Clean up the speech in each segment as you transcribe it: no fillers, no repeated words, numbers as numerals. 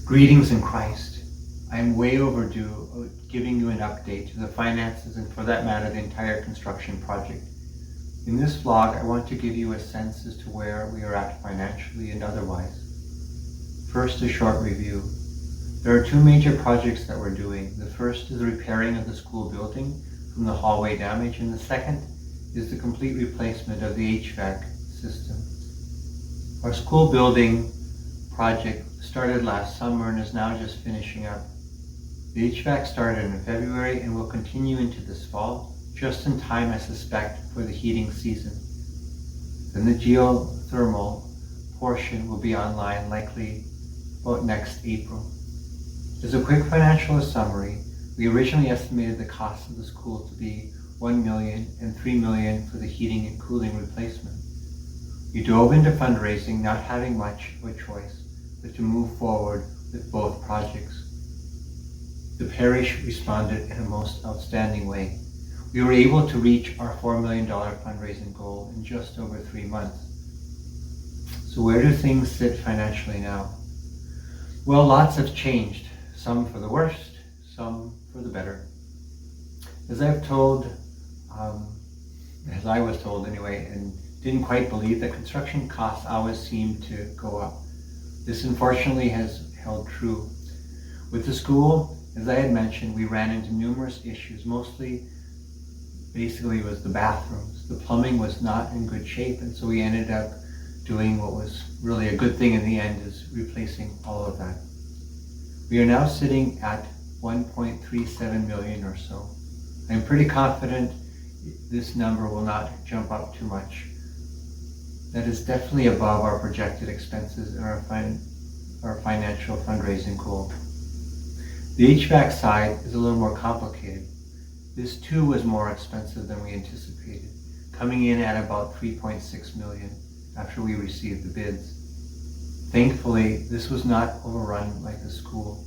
Greetings in Christ. I am way overdue giving you an update to the finances and, for that matter, the entire construction project. In this vlog, I want to give you a sense as to where we are at financially and otherwise. First, a short review. There are two major projects that we're doing. The first is the repairing of the school building from the hallway damage, and the second is the complete replacement of the HVAC system. Our school building project started last summer and is now just finishing up. The HVAC started in February and will continue into this fall, just in time, I suspect, for the heating season. Then the geothermal portion will be online likely about next April. As a quick financial summary, we originally estimated the cost of the school to be $1 million and $3 million for the heating and cooling replacement. We dove into fundraising, not having much of a choice but to move forward with both projects. The parish responded in a most outstanding way. We were able to reach our $4 million fundraising goal in just over 3 months. So where do things sit financially now? Well, lots have changed, some for the worst, some for the better. As I was told anyway, and didn't quite believe that construction costs always seem to go up. This unfortunately has held true. With the school, as I had mentioned, we ran into numerous issues. Basically, it was the bathrooms. The plumbing was not in good shape, and so we ended up doing what was really a good thing in the end, is replacing all of that. We are now sitting at 1.37 million or so. I'm pretty confident this number will not jump up too much. That is definitely above our projected expenses and our financial fundraising goal. The HVAC side is a little more complicated. This too was more expensive than we anticipated, coming in at about 3.6 million after we received the bids. Thankfully, this was not overrun like the school.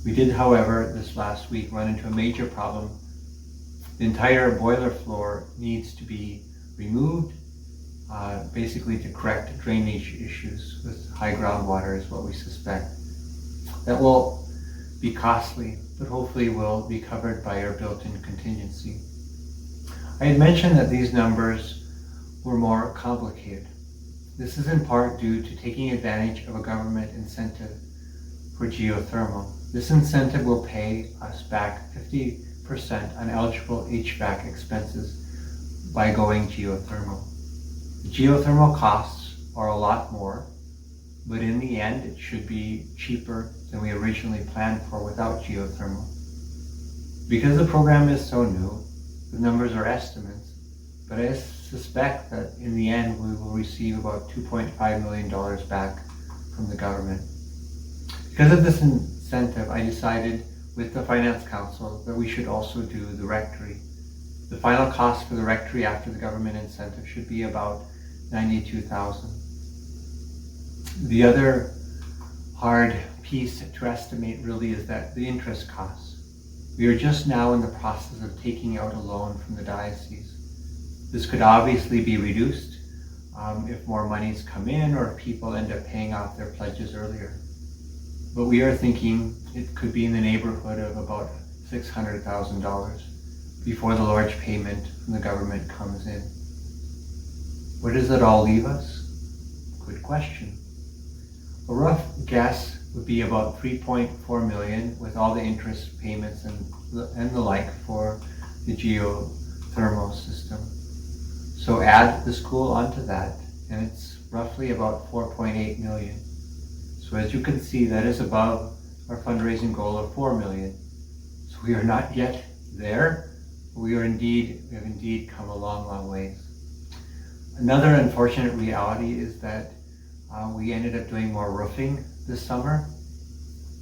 We did, however, this last week run into a major problem. The entire boiler floor needs to be removed, basically to correct drainage issues with high groundwater is what we suspect. That will be costly, but hopefully will be covered by our built-in contingency. I had mentioned that these numbers were more complicated. This is in part due to taking advantage of a government incentive for geothermal. This incentive will pay us back 50% on eligible HVAC expenses by going geothermal. The geothermal costs are a lot more, but in the end it should be cheaper than we originally planned for without geothermal. Because the program is so new, the numbers are estimates, but I suspect that in the end we will receive about $2.5 million back from the government. Because of this incentive, I decided with the Finance Council that we should also do the rectory. The final cost for the rectory after the government incentive should be about $92,000. The other hard piece to estimate really is that the interest costs. We are just now in the process of taking out a loan from the diocese. This could obviously be reduced if more monies come in or if people end up paying off their pledges earlier. But we are thinking it could be in the neighborhood of about $600,000 before the large payment from the government comes in. Where does it all leave us? Good question. A rough guess would be about 3.4 million with all the interest payments and the like for the geothermal system. So add the school onto that, and it's roughly about 4.8 million. So as you can see, that is above our fundraising goal of 4 million. So we are not yet there, but we have indeed come a long, long ways. Another unfortunate reality is that we ended up doing more roofing this summer,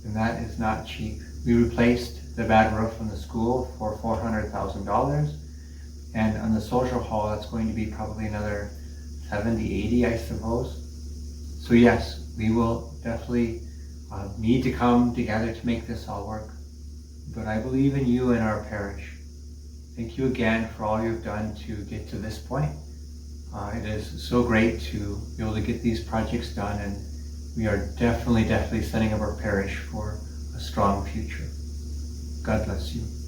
and that is not cheap. We replaced the bad roof on the school for $400,000, and on the social hall that's going to be probably another 70, 80, I suppose. So yes, we will definitely need to come together to make this all work. But I believe in you and our parish. Thank you again for all you've done to get to this point. It is so great to be able to get these projects done and we are definitely setting up our parish for a strong future. God bless you.